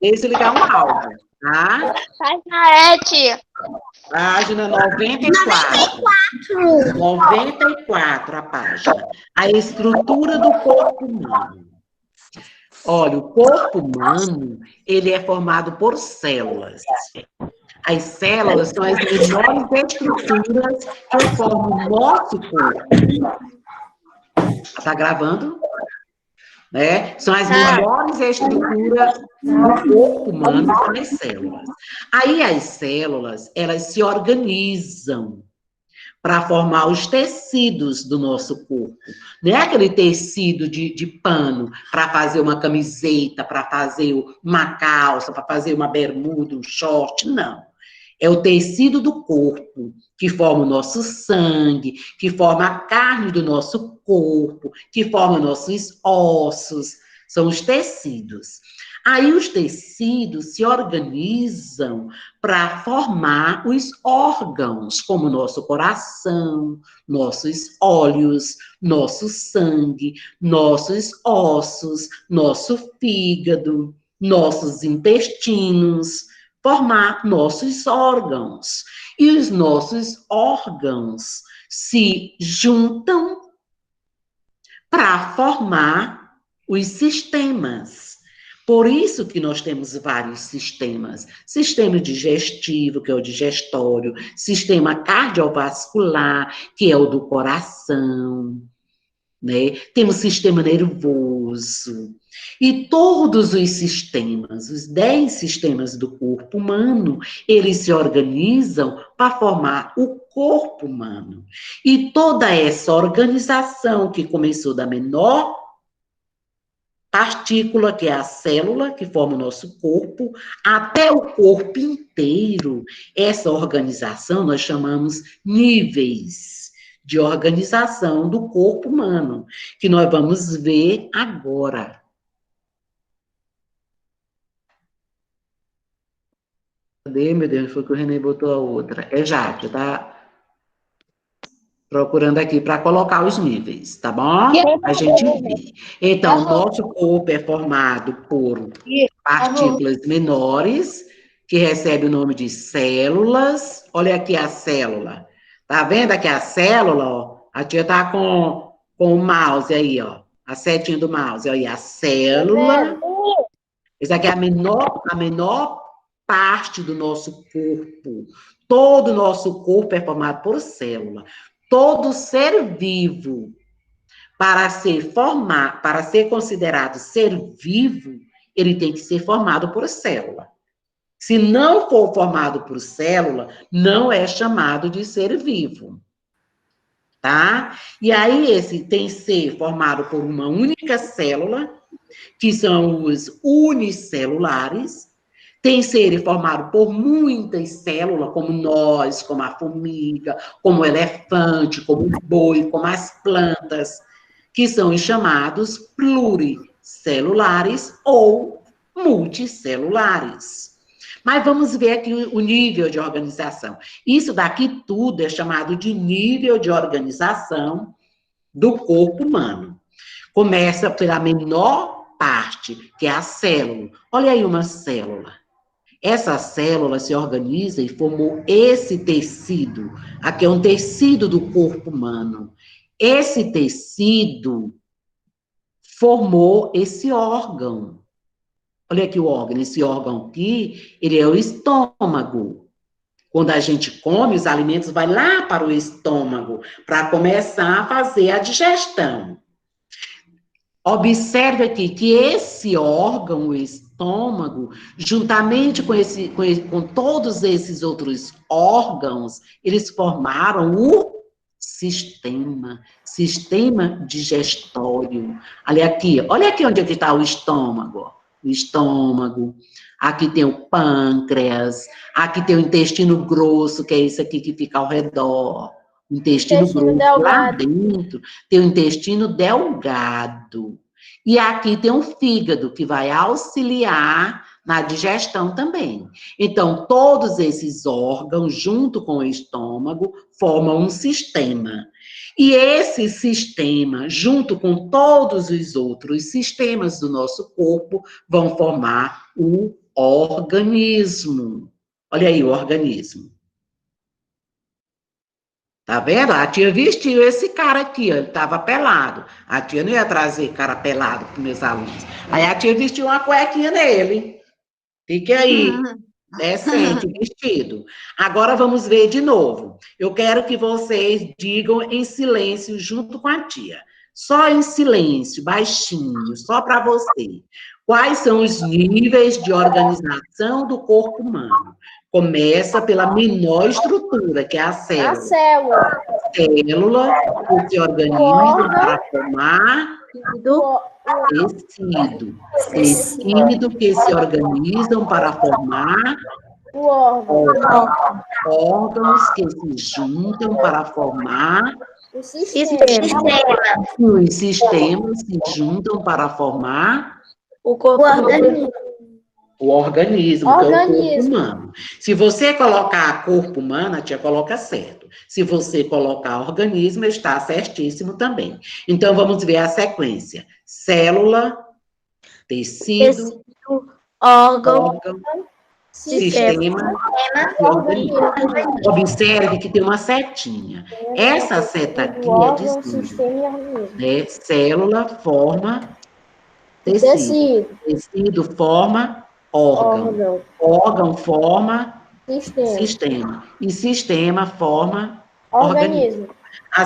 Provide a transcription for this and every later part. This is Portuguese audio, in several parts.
Desligar um áudio, tá? Página tia. Página 94. 94 a página. A estrutura do corpo humano. Olha, o corpo humano, ele é formado por células. As células são as menores estruturas que formam o nosso corpo. Está gravando? Né? São as menores estruturas do corpo humano, são as células. Aí as células, elas se organizam para formar os tecidos do nosso corpo. Não é aquele tecido de pano para fazer uma camiseta, para fazer uma calça, para fazer uma bermuda, um short, não. É o tecido do corpo, que forma o nosso sangue, que forma a carne do nosso corpo, que forma nossos ossos, são os tecidos. Aí os tecidos se organizam para formar os órgãos, como nosso coração, nossos olhos, nosso sangue, nossos ossos, nosso fígado, nossos intestinos, formar nossos órgãos. E os nossos órgãos se juntam para formar os sistemas. Por isso que nós temos vários sistemas. Sistema digestivo, que é o digestório, sistema cardiovascular, que é o do coração, né? Temos sistema nervoso. E todos os sistemas, os 10 sistemas do corpo humano, eles se organizam para formar o corpo humano. E toda essa organização que começou da menor partícula, que é a célula, que forma o nosso corpo, até o corpo inteiro. Essa organização nós chamamos níveis de organização do corpo humano, que nós vamos ver agora. Cadê, meu Deus? Foi que o Renê botou a outra. É Jade, tá? Procurando aqui para colocar os níveis, tá bom? A gente vê. Então, o nosso corpo é formado por partículas menores, que recebe o nome de células. Olha aqui a célula. Tá vendo aqui a célula? Ó? A tia tá com o mouse aí, ó. A setinha do mouse. Olha aí, a célula. Essa aqui é a menor parte do nosso corpo. Todo o nosso corpo é formado por célula. Todo ser vivo, para ser considerado ser vivo, ele tem que ser formado por célula. Se não for formado por célula, não é chamado de ser vivo. Tá? E aí esse tem que ser formado por uma única célula, que são os unicelulares, tem ser formado por muitas células, como nós, como a formiga, como o elefante, como o boi, como as plantas, que são os chamados pluricelulares ou multicelulares. Mas vamos ver aqui o nível de organização. Isso daqui tudo é chamado de nível de organização do corpo humano. Começa pela menor parte, que é a célula. Olha aí uma célula. Essa célula se organiza e formou esse tecido. Aqui é um tecido do corpo humano. Esse tecido formou esse órgão. Olha aqui o órgão. Esse órgão aqui, ele é o estômago. Quando a gente come, os alimentos vão lá para o estômago, para começar a fazer a digestão. Observe aqui que esse órgão, o estômago, juntamente com todos esses outros órgãos, eles formaram o sistema digestório. Olha aqui onde é que está o estômago. O estômago, aqui tem o pâncreas, aqui tem o intestino grosso, que é esse aqui que fica ao redor. O intestino grosso delgado. Lá dentro tem o intestino delgado. E aqui tem o fígado, que vai auxiliar na digestão também. Então, todos esses órgãos, junto com o estômago, formam um sistema. E esse sistema, junto com todos os outros sistemas do nosso corpo, vão formar o organismo. Olha aí o organismo. Tá vendo? A tia vestiu esse cara aqui, ó, ele estava pelado. A tia não ia trazer cara pelado para meus alunos. Aí a tia vestiu uma cuequinha nele. Fique aí, decente, vestido. Agora vamos ver de novo. Eu quero que vocês digam em silêncio junto com a tia. Só em silêncio, baixinho, só para você. Quais são os níveis de organização do corpo humano? Começa pela menor estrutura, que é a célula. A célula. Célula que se organiza para formar tecido. Tecido que se organizam para formar O órgão. órgãos que se juntam para formar O sistema. os sistemas se juntam para formar O corpo organismo. o organismo, que é o corpo humano. Se você colocar corpo humano, a tia coloca certo. Se você colocar organismo, está certíssimo também. Então, vamos ver a sequência. Célula, tecido, Órgão, sistema e organismo. Observe que tem uma setinha. Essa seta aqui é dizendo, né? Célula forma tecido. Tecido forma órgão. Órgão forma sistema. E sistema forma organismo. A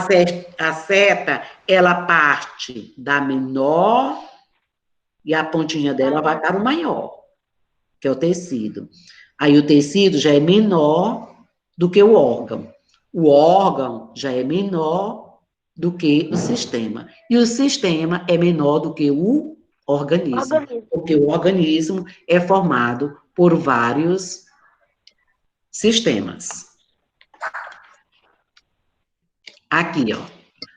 seta, ela parte da menor e a pontinha dela vai para o maior, que é o tecido. Aí o tecido já é menor do que o órgão. O órgão já é menor do que o sistema. E o sistema é menor do que o organismo. Porque o organismo é formado por vários sistemas. Aqui, ó.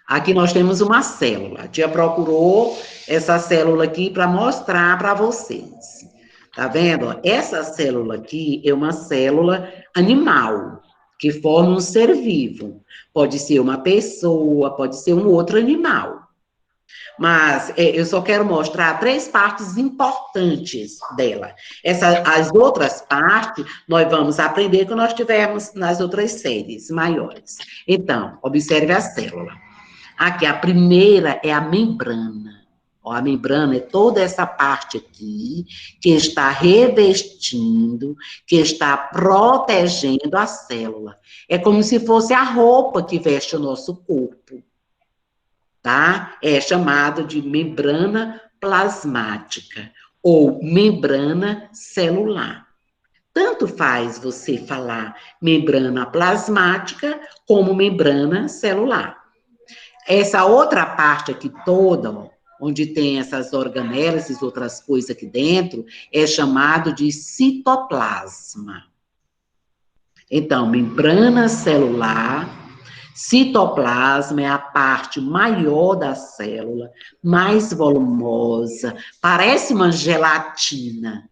Aqui nós temos uma célula. A tia procurou essa célula aqui para mostrar para vocês. Tá vendo? Essa célula aqui é uma célula animal, que forma um ser vivo. Pode ser uma pessoa, pode ser um outro animal. Mas eu só quero mostrar 3 partes importantes dela. As outras partes, nós vamos aprender quando nós tivermos nas outras séries maiores. Então, observe a célula. Aqui, a primeira é a membrana. Ó, a membrana é toda essa parte aqui que está revestindo, que está protegendo a célula. É como se fosse a roupa que veste o nosso corpo. Tá? É chamado de membrana plasmática ou membrana celular. Tanto faz você falar membrana plasmática como membrana celular. Essa outra parte aqui toda, ó, onde tem essas organelas, essas outras coisas aqui dentro, é chamado de citoplasma. Então, membrana celular, citoplasma é a parte maior da célula, mais volumosa, parece uma gelatina.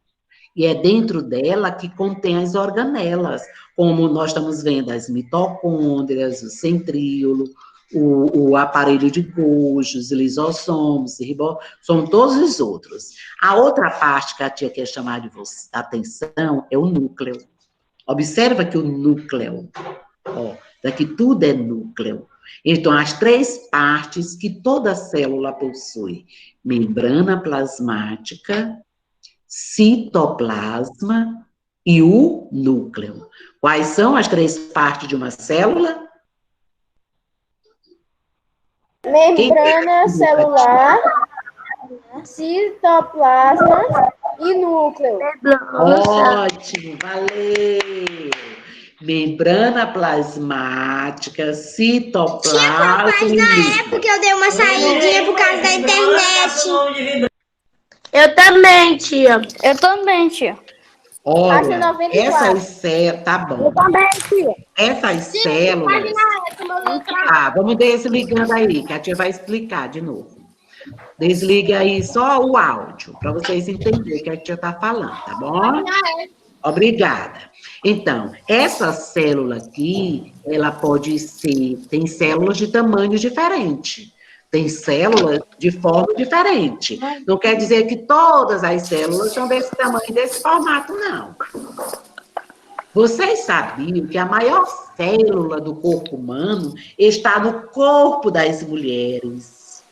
E é dentro dela que contém as organelas, como nós estamos vendo as mitocôndrias, o centríolo, o aparelho de Golgi, os lisossomos, são todos os outros. A outra parte que a tia quer chamar de atenção é o núcleo. Observa que o núcleo, ó, daqui tudo é núcleo. Então, as 3 partes que toda célula possui: membrana plasmática, citoplasma e o núcleo. Quais são as 3 partes de uma célula? Membrana celular, citoplasma e núcleo. Ótimo, valeu! Membrana plasmática, citoplasma e núcleo. Porque eu dei uma saída por causa da internet. Eu também, tia. Olha, Página 94. essas células, tá bom. Essas células. Vamos desligando aí, que a tia vai explicar de novo. Desliga aí só o áudio, para vocês entenderem o que a tia está falando, tá bom? Obrigada. Então, essa célula aqui, ela pode ser, tem células de tamanho diferente. Tem células de forma diferente. Não quer dizer que todas as células são desse tamanho, desse formato, não. Vocês sabiam que a maior célula do corpo humano está no corpo das mulheres,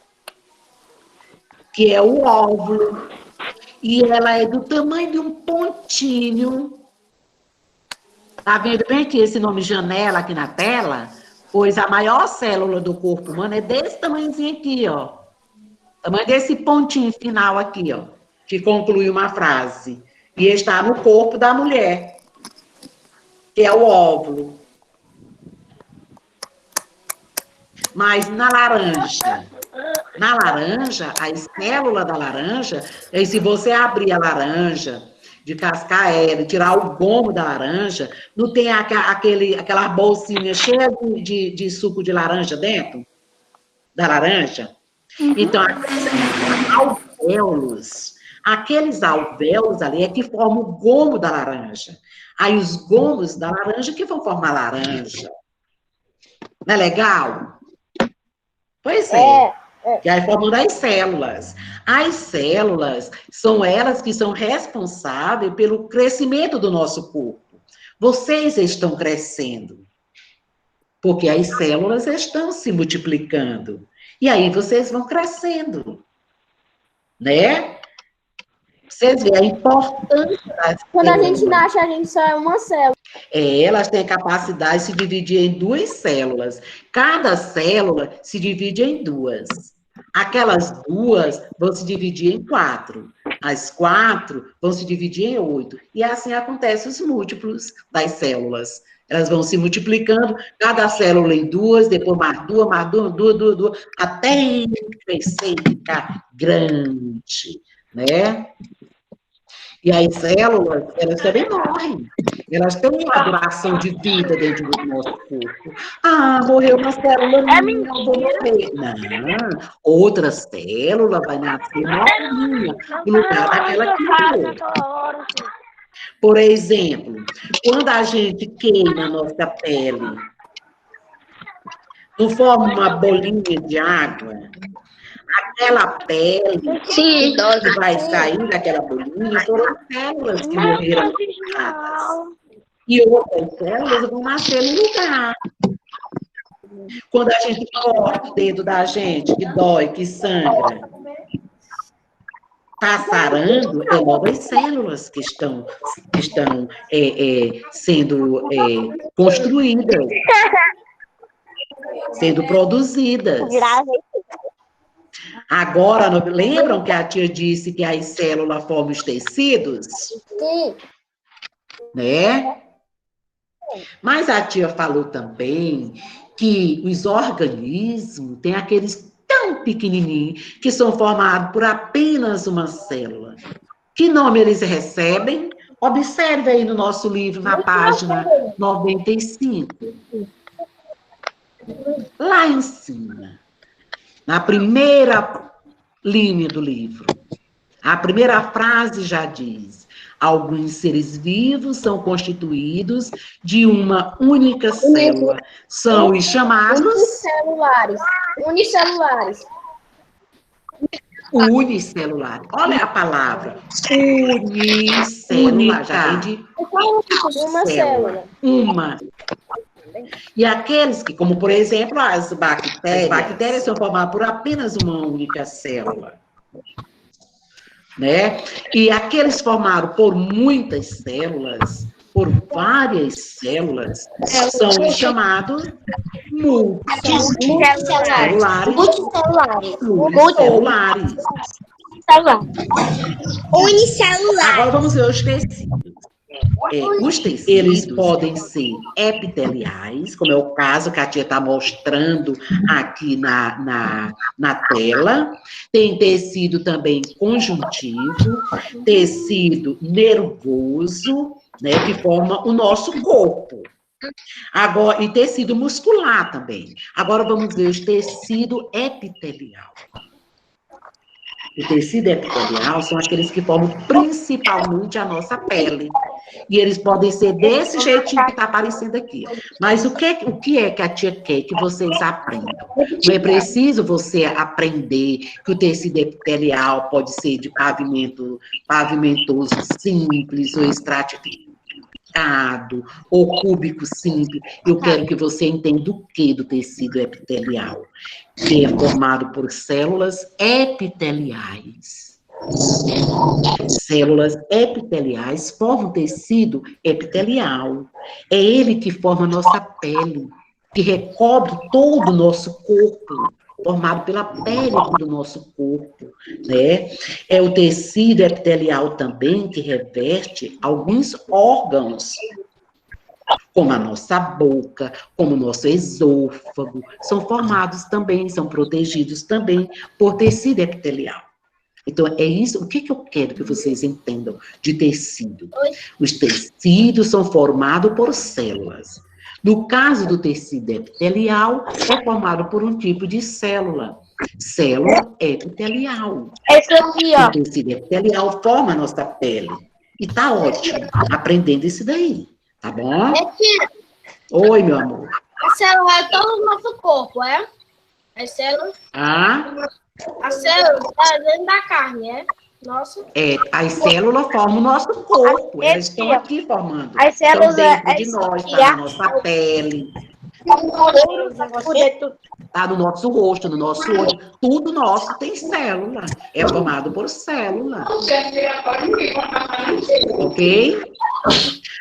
que é o óvulo, e ela é do tamanho de um pontinho. Tá vendo bem que esse nome janela aqui na tela? Pois a maior célula do corpo humano é desse tamanhozinho aqui, ó. Tamanho desse pontinho final aqui, ó, que conclui uma frase. E está no corpo da mulher, que é o óvulo. Mas na laranja, as células da laranja, aí se você abrir a laranja, de cascar ela e tirar o gomo da laranja, não tem aquela bolsinha cheia de suco de laranja dentro da laranja? Então, aqueles alvéolos ali é que formam o gomo da laranja. Aí os gomos da laranja que vão formar laranja. Não é legal? Pois é. E aí formando as células. As células são elas que são responsáveis pelo crescimento do nosso corpo. Vocês estão crescendo, porque as células estão se multiplicando. E aí vocês vão crescendo, né? Vocês veem a importância das Quando a células. gente nasce, a gente só é uma célula. Elas têm a capacidade de se dividir em 2 células. Cada célula se divide em 2. Aquelas 2 vão se dividir em 4. As 4 vão se dividir em 8. E assim acontece os múltiplos das células. Elas vão se multiplicando, cada célula em 2, depois mais 2, mais 2, até crescer e ficar grande, né? E as células, elas também morrem. Elas têm uma duração de vida dentro do nosso corpo. Ah, morreu uma célula minha, eu vou morrer. Não, outra célula vai nascer novinha, no lugar daquela que morreu. Por exemplo, quando a gente queima a nossa pele, não forma uma bolinha de água, aquela pele que vai sair daquela bolinha foram células que morreram queimadas. E outras células vão nascer no lugar. Quando a gente corta o dedo da gente, que dói, que sangra, está sarando, é novas células que estão sendo construídas, sendo produzidas. Agora, lembram que a tia disse que as células formam os tecidos? Sim. Né? Mas a tia falou também que os organismos têm aqueles tão pequenininhos que são formados por apenas uma célula. Que nome eles recebem? Observe aí no nosso livro, na página 95. Lá em cima, na primeira linha do livro, a primeira frase já diz: alguns seres vivos são constituídos de uma única célula. São os chamados... Unicelulares. Unicelular. Olha a palavra. Unicelular. Já vem de Uma célula. uma. E aqueles que, como por exemplo, as bactérias são formadas por apenas uma única célula. Né? E aqueles formados por muitas células, por várias células, são chamados multicelulares. Unicelular. Agora vamos ver os tecidos. Os tecidos, eles podem ser epiteliais, como é o caso que a tia está mostrando aqui na tela. Tem tecido também conjuntivo, tecido nervoso, né, que forma o nosso corpo. Agora, e tecido muscular também. Agora vamos ver os tecido epitelial. O tecido epitelial são aqueles que formam principalmente a nossa pele. E eles podem ser desse jeitinho que está aparecendo aqui. Mas o que é que a tia quer que vocês aprendam? Não é preciso você aprender que o tecido epitelial pode ser de pavimentoso simples ou estratificado ou cúbico simples. Eu quero que você entenda o que do tecido epitelial, que é formado por células epiteliais. Células epiteliais formam tecido epitelial. É ele que forma a nossa pele, que recobre todo o nosso corpo, formado pela pele do nosso corpo, né? É o tecido epitelial também que reveste alguns órgãos, como a nossa boca, como o nosso esôfago, são formados também, são protegidos também por tecido epitelial. Então, é isso, o que eu quero que vocês entendam de tecido? Os tecidos são formados por células. No caso do tecido epitelial, é formado por um tipo de célula epitelial. Esse aqui, ó. O tecido epitelial forma a nossa pele. E tá ótimo, aprendendo isso daí, tá bom? Oi, meu amor. A célula é todo o nosso corpo, é? As células? A célula está dentro da carne, é? Nossa. As células formam o nosso corpo, elas estão aqui formando. As células estão dentro de nós, está na nossa pele. Está no nosso rosto, no nosso olho. Tudo nosso tem célula. É formado por célula. Ok?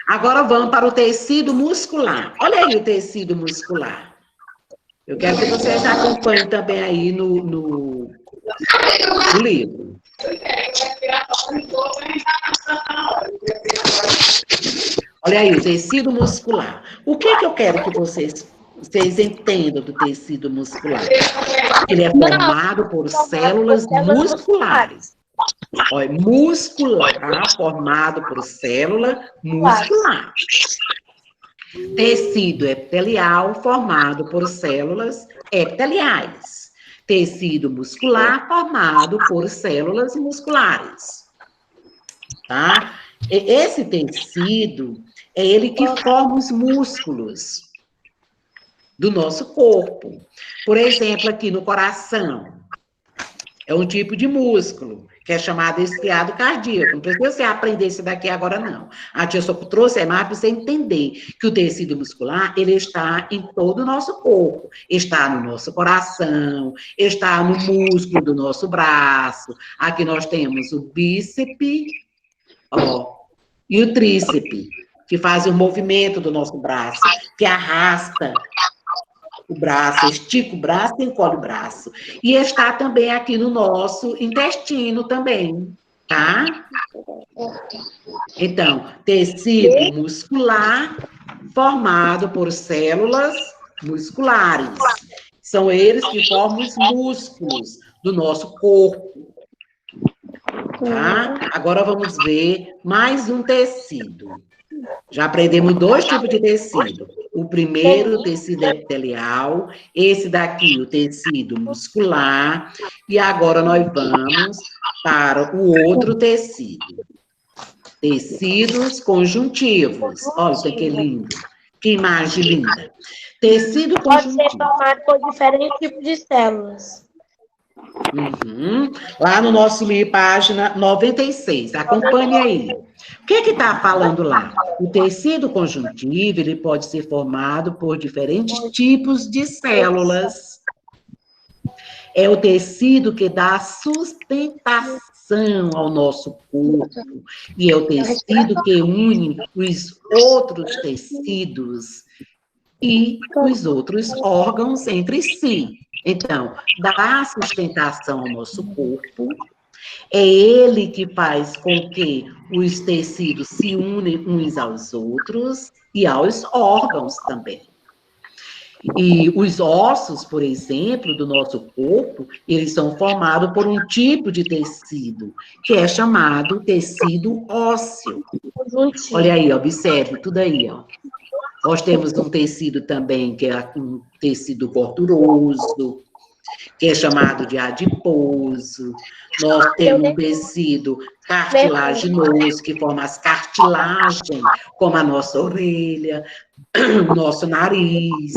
Agora vamos para o tecido muscular. Olha aí o tecido muscular. Eu quero que vocês acompanhem também aí no livro. Olha aí, o tecido muscular. O que eu quero que vocês entendam do tecido muscular? Ele é formado por células musculares. Olha, muscular, formado por célula muscular. Tecido epitelial, formado por células epiteliais. Tecido muscular, formado por células musculares. Tá? Esse tecido é ele que forma os músculos do nosso corpo. Por exemplo, aqui no coração, é um tipo de músculo, que é chamado estriado cardíaco. Não precisa você aprender isso daqui agora, não. A tia só trouxe mais para você entender que o tecido muscular, ele está em todo o nosso corpo. Está no nosso coração, está no músculo do nosso braço. Aqui nós temos o bíceps, ó, e o tríceps, que fazem o movimento do nosso braço, que arrasta o braço, estica o braço e encolhe o braço. E está também aqui no nosso intestino também, tá? Então, tecido muscular formado por células musculares. São eles que formam os músculos do nosso corpo. Tá? Agora vamos ver mais um tecido. Já aprendemos 2 tipos de tecido. O primeiro, o tecido epitelial, esse daqui, o tecido muscular, e agora nós vamos para o outro tecido. Tecidos conjuntivos. Olha isso aqui é lindo. Que imagem linda. Tecido conjuntivo. Pode ser formado por diferentes tipos de células. Lá no nosso livro, página 96. Acompanhe aí. O que está falando lá? O tecido conjuntivo, ele pode ser formado por diferentes tipos de células. É o tecido que dá sustentação ao nosso corpo. E é o tecido que une os outros tecidos e os outros órgãos entre si. Então, dá sustentação ao nosso corpo. É ele que faz com que os tecidos se unem uns aos outros e aos órgãos também. E os ossos, por exemplo, do nosso corpo, eles são formados por um tipo de tecido, que é chamado tecido ósseo. Olha aí, observe tudo aí, ó. Nós temos um tecido também, que é um tecido gorduroso, que é chamado de adiposo. Nós temos um tecido cartilaginoso, que forma as cartilagens, como a nossa orelha, nosso nariz.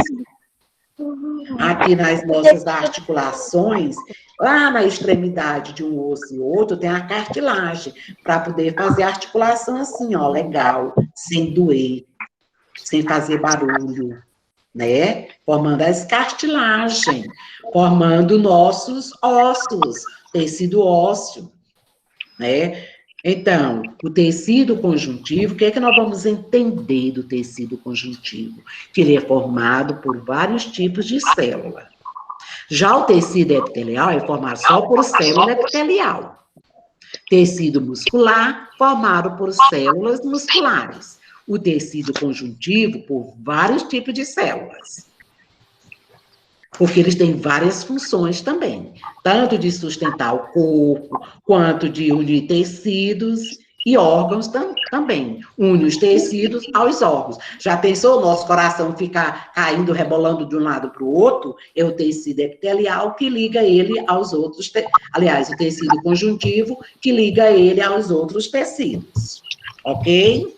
Aqui nas nossas articulações, lá na extremidade de um osso e outro, tem a cartilagem, para poder fazer a articulação assim, ó, legal, sem doer, sem fazer barulho, né? Formando as cartilagens, formando nossos ossos, tecido ósseo, né? Então, o tecido conjuntivo, o que é que nós vamos entender do tecido conjuntivo? Que ele é formado por vários tipos de célula. Já o tecido epitelial é formado só por célula epitelial. Tecido muscular, formado por células musculares. O tecido conjuntivo, por vários tipos de células. Porque eles têm várias funções também, tanto de sustentar o corpo, quanto de unir tecidos e órgãos também. Une os tecidos aos órgãos. Já pensou o nosso coração ficar caindo, rebolando de um lado para o outro? É o tecido epitelial que liga ele aos outros, aliás, o tecido conjuntivo que liga ele aos outros tecidos. Ok?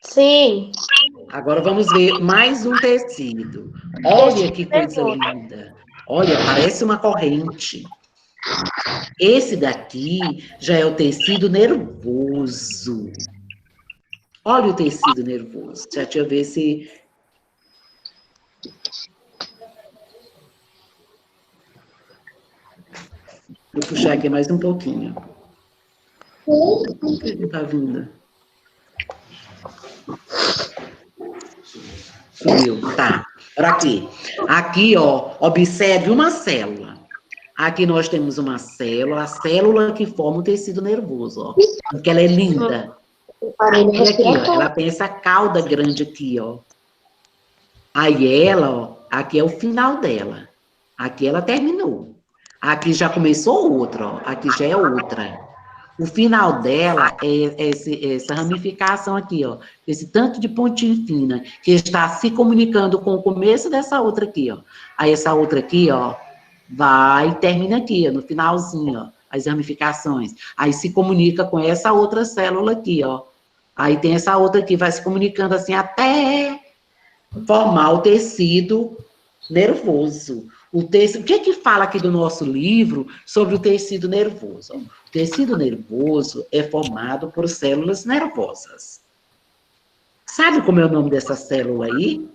Sim. Agora vamos ver mais um tecido. Olha que coisa linda. Olha, parece uma corrente. Esse daqui já é o tecido nervoso. Olha o tecido nervoso. Deixa eu ver se... Vou puxar aqui mais um pouquinho. Por que não está vindo? Sumiu, tá. Para aqui. Aqui, ó, observe uma célula. Aqui nós temos uma célula, a célula que forma o tecido nervoso, ó. Porque ela é linda. Olha aqui, ó, ela tem essa cauda grande aqui, ó. Aí ela, ó, aqui é o final dela. Aqui ela terminou. Aqui já começou outra, ó. Aqui já é outra. O final dela é essa ramificação aqui, ó. Esse tanto de pontinho fina, que está se comunicando com o começo dessa outra aqui, ó. Aí essa outra aqui, ó, vai e termina aqui, ó, no finalzinho, ó. As ramificações. Aí se comunica com essa outra célula aqui, ó. Aí tem essa outra aqui, vai se comunicando assim até formar o tecido nervoso. O que é que fala aqui do nosso livro sobre o tecido nervoso? O tecido nervoso é formado por células nervosas. Sabe como é o nome dessa célula aí?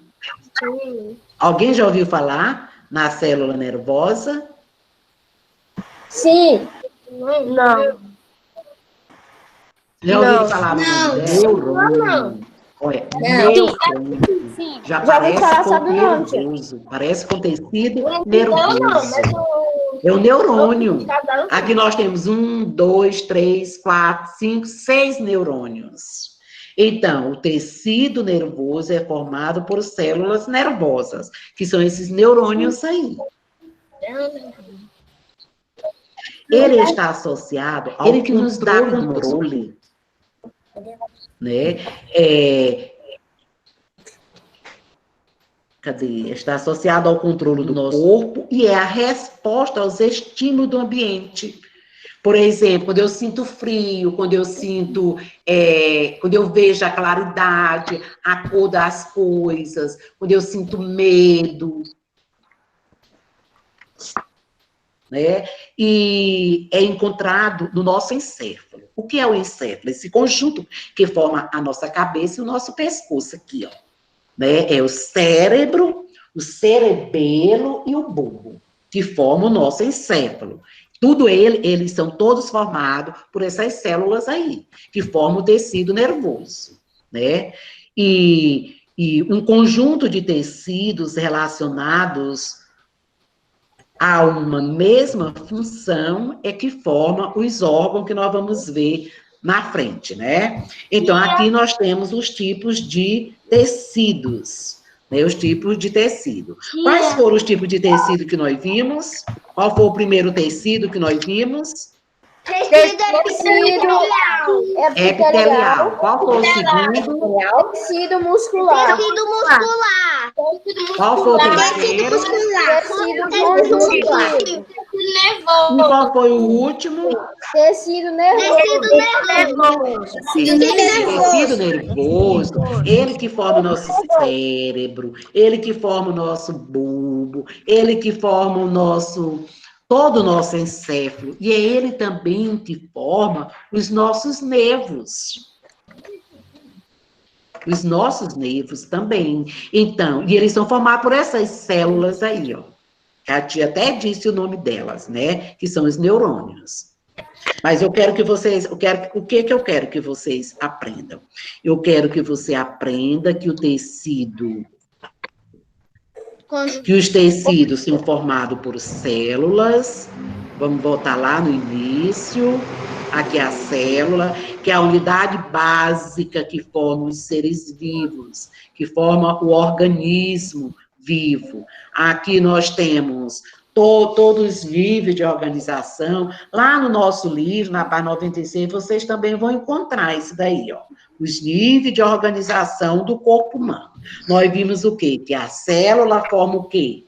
Sim. Alguém já ouviu falar na célula nervosa? Sim. Não. Já ouviu falar no nome? Neurônio. Olha, neurônio. Já parece com nervoso. Parece com tecido nervoso. É o neurônio. Aqui nós temos 1, 2, 3, 4, 5, 6 neurônios. Então, o tecido nervoso é formado por células nervosas, que são esses neurônios aí. Ele está associado ao ele que nos dá controle, né? Está associado ao controle do nosso corpo e é a resposta aos estímulos do ambiente. Por exemplo, quando eu sinto frio, quando eu sinto, quando eu vejo a claridade, a cor das coisas, quando eu sinto medo, né? E é encontrado no nosso encéfalo. O que é o encéfalo? Esse conjunto que forma a nossa cabeça e o nosso pescoço aqui, ó. Né? É o cérebro, o cerebelo e o bulbo, que formam o nosso encéfalo. Tudo eles são todos formados por essas células aí, que formam o tecido nervoso, né? E um conjunto de tecidos relacionados a uma mesma função é que forma os órgãos que nós vamos ver na frente, né? Então, aqui nós temos os tipos de tecidos, né? Os tipos de tecido. Quais foram os tipos de tecido que nós vimos? Qual foi o primeiro tecido que nós vimos? Tecido epitelial. Qual foi o segundo? Tecido muscular. Qual foi o terceiro? Tecido conjuntivo. E qual foi o último? Tecido nervoso. Tecido nervoso, ele que forma o nosso cérebro, ele que forma o nosso bulbo, ele que forma todo o nosso encéfalo, e é ele também que forma os nossos nervos. Os nossos nervos também. Então, e eles são formados por essas células aí, ó. A tia até disse o nome delas, né? Que são os neurônios. Mas eu quero que vocês, o que eu quero que vocês aprendam? Eu quero que você aprenda que os tecidos são formados por células. Vamos voltar lá no início. Aqui é a célula, que é a unidade básica que forma os seres vivos, que forma o organismo vivo. Aqui nós temos todos os níveis de organização. Lá no nosso livro, na página 96, vocês também vão encontrar isso daí, ó. Os níveis de organização do corpo humano. Nós vimos o quê? Que a célula forma o quê?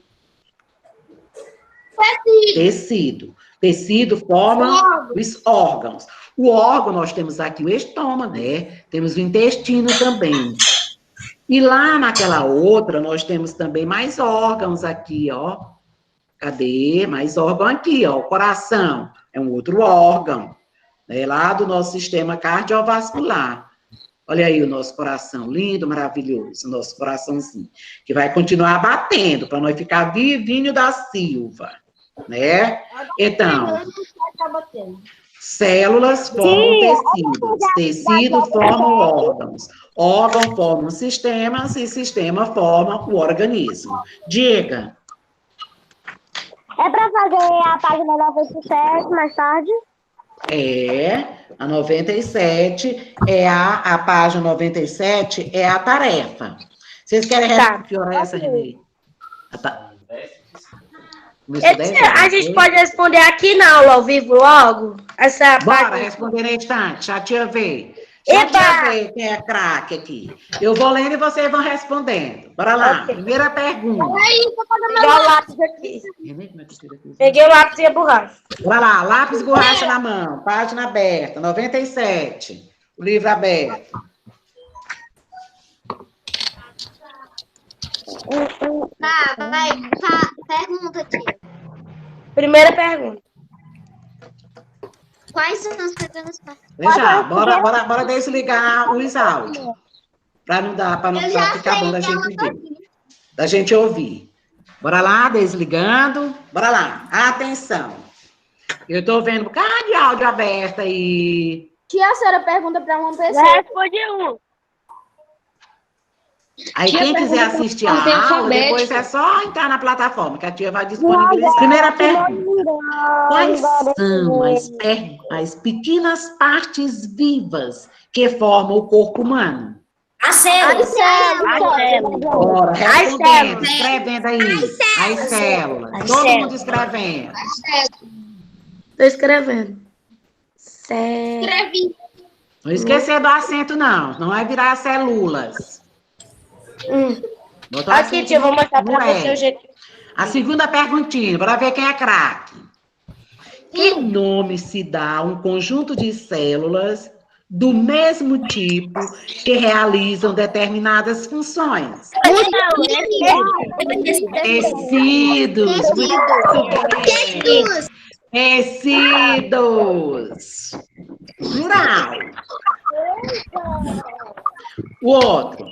Tecido. Tecido forma os órgãos. O órgão, nós temos aqui o estômago, né? Temos o intestino também. E lá naquela outra, nós temos também mais órgãos aqui, ó. Cadê? Mais órgão aqui, ó. O coração é um outro órgão, né? Lá do nosso sistema cardiovascular. Olha aí o nosso coração, lindo, maravilhoso, nosso coraçãozinho, que vai continuar batendo, para nós ficar vivinho da Silva, né? Então, células formam tecidos, tecido formam órgãos, órgão forma sistemas e sistema forma o organismo. Diga. É para fazer a página 97 mais tarde? A 97 a página 97 é a tarefa. Vocês querem responder? Que hora é essa, Renê? A gente pode responder aqui na aula ao vivo logo? Bora responder na instante, já te ver. Já te ver quem é craque aqui. Eu vou lendo e vocês vão respondendo. Bora lá, okay. Primeira pergunta. Peguei o lápis aqui. Peguei o lápis e a borracha. Bora lá, lápis e borracha na mão, página aberta, 97. O livro aberto. Pergunta, tia. Primeira pergunta. Quais são as primeiras partes? Veja, bora desligar os áudios. Para não ficar bom da gente ouvir. Bora lá, desligando. Bora lá, atenção. Eu estou vendo um bocado de áudio aberto aí. Tia, a senhora pergunta para uma pessoa. Responde um. Aí tia, quem quiser assistir a aula, depois é só entrar na plataforma, que a tia vai disponibilizar. Primeira pergunta. Quais são as pequenas partes vivas que formam o corpo humano? As células. Bora, respondendo, escrevendo aí. As células. Todo mundo escrevendo. Estou escrevendo. Escrevi. Não esquecer do acento, não. Não vai virar células. Aqui, tia, eu vou mostrar para você o jeito. A segunda perguntinha, para ver quem é craque. Que nome se dá a um conjunto de células do mesmo tipo que realizam determinadas funções? Tecidos. Tecidos. Plural. O outro.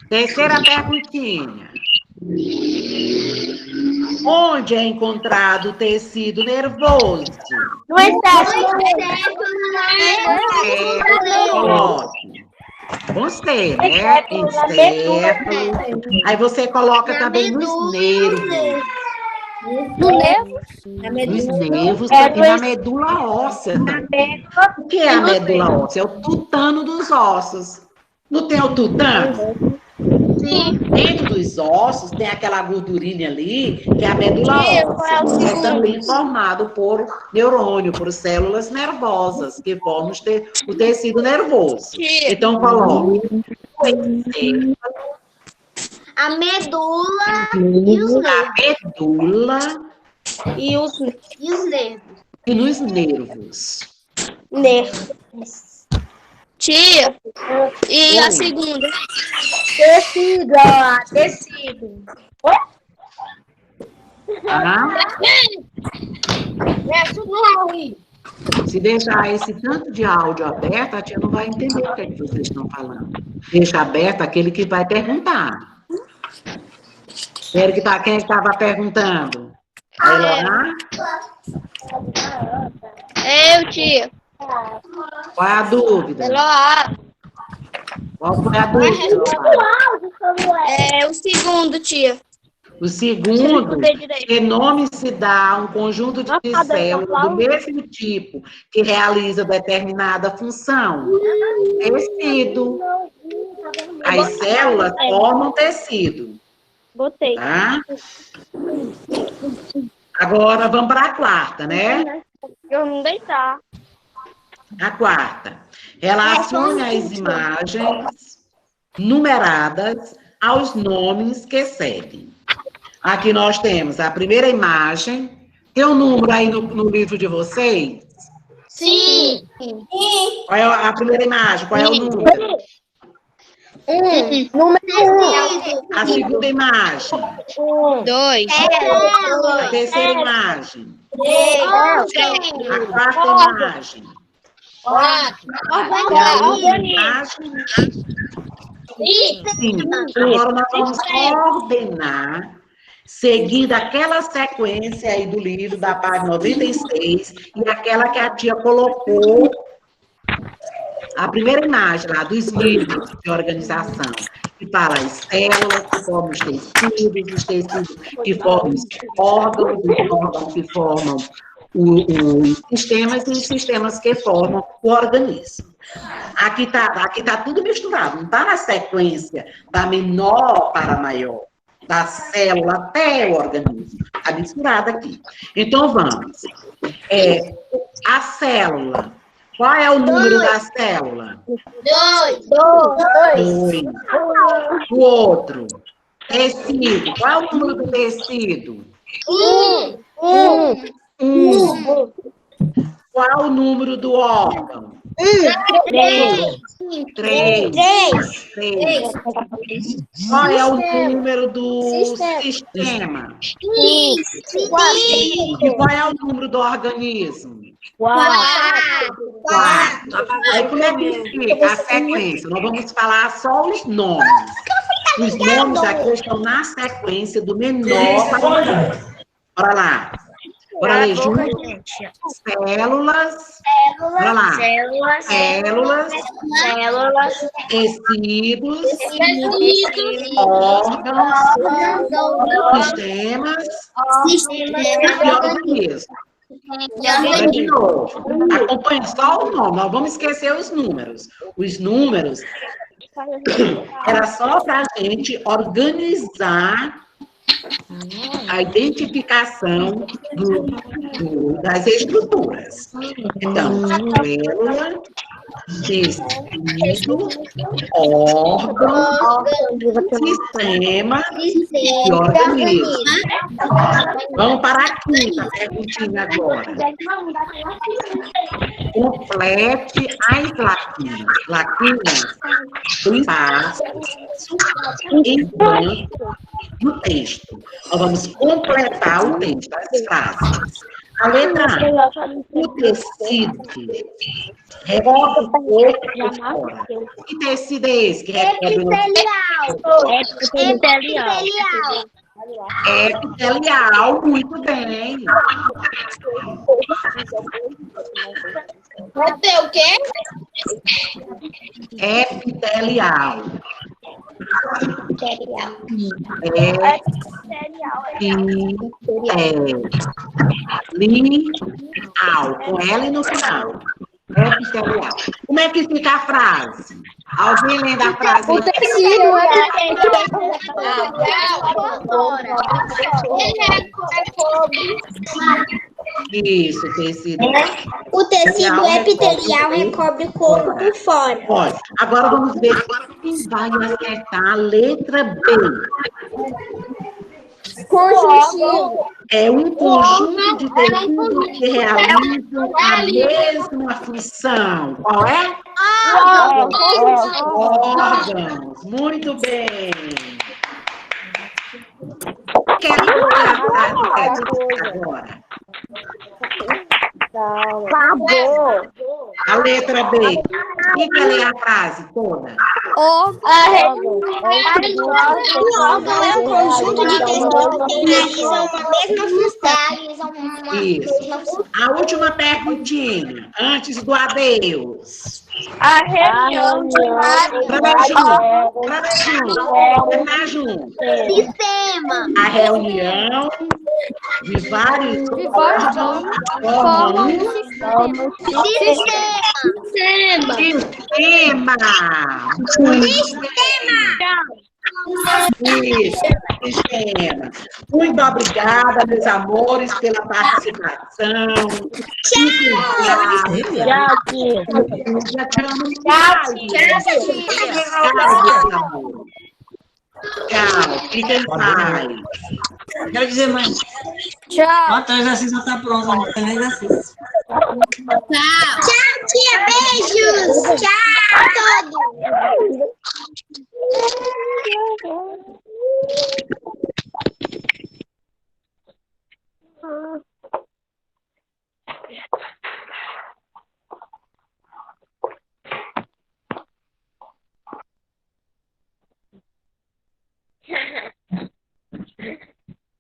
Terceira perguntinha. Onde é encontrado o tecido nervoso? No encéfalo. Você, né? Encéfalo. Aí você coloca também nos nervos. No nervo? Nos nervos e na medula óssea também. O que é a medula óssea? É o tutano dos ossos. Não tem o tutano? Sim. Dentro dos ossos tem aquela gordurinha ali, que é a medula óssea, que é também formado por neurônio, por células nervosas, que formam o tecido nervoso. Então, coloque a medula e os nervos. E os nervos. E nos nervos. Nervos. Tia, e a segunda? Tecido. Se deixar esse tanto de áudio aberto, a tia não vai entender o que é que vocês estão falando. Deixa aberto aquele que vai perguntar. Quem estava perguntando? Eu, tia. Qual é a dúvida? Qual foi a dúvida? O segundo, tia. O segundo, que nome se dá a um conjunto de células do mesmo tipo que realiza determinada função? Tecido. As células formam tecido. Botei. Tá? Agora vamos para a quarta, né? Eu não deitar. A quarta. Relacione as imagens numeradas aos nomes que seguem. Aqui nós temos a primeira imagem. Tem um número aí no livro de vocês? Sim. Qual é a primeira imagem? Qual é o número? Número 1. A segunda imagem? 2. A terceira imagem? 3. A quarta imagem? 4. E a última imagem? Sim. Agora nós vamos ordenar, seguindo aquela sequência aí do livro, da página 96, e aquela que a tia colocou, a primeira imagem lá, dos livros de organização, que fala as células que formam os tecidos que formam os órgãos que formam os sistemas e os sistemas que formam o organismo. Aqui tá tudo misturado, não está na sequência da menor para a maior, da célula até o organismo. Está misturado aqui. Então, vamos. A célula. Qual é o número da célula? 2. O outro. Tecido. Qual é o número do tecido? 1. Qual é o número do órgão? 3. Qual é o número do sistema? 5. E qual é o número do organismo? 4. Aí como é que fica a sequência? Nós vamos falar só os nomes. Os nomes aqui estão na sequência do menor para o maior. Bora lá. Bora ler junto. Células. Bora lá. Células. Tecidos. Órgãos. Sistemas. E organismos. De novo. Acompanhe só o nome. Nós vamos esquecer os números. Os números era só para a gente organizar a identificação das estruturas. Então, célula, tecido, órgão, sistema e organismo. Vamos para a quinta perguntinha agora. Complete as lacunas. Lacunas do espaço em branco no texto. Nós vamos completar o texto, as frases. A letra A. O tecido recorre o corpo por fora. Que tecido é esse que recorre o epitelial, muito bem. Vai ter o quê? Epitelial. Epitelial, com L no final. Epitelial. Como é que fica a frase? Alguém lendo a frase? O tecido é cobre. Isso, tecido. O tecido epitelial recobre o corpo por fora. Pode. Agora vamos ver quem vai acertar a letra B. Conjuntivo. É um conjunto de tecidos que realizam a mesma função. Qual é? Órgãos. Muito bem. Quero agora. Favor. A letra B. Quem quer ler a frase toda? O órgão é um conjunto de tecidos que realizam uma mesma função. Isso. A última perguntinha, antes do adeus. A reunião de Terminar junto. Sistema. A reunião de vários formam sistema. Isso, sistema. Muito obrigada, meus amores, pela participação. Tchau, fica em paz. Quero dizer, mãe. Tchau. Ó, o exercício já está pronto, não tem nem exercício. Tchau, tia. Beijos. Tchau, a todos.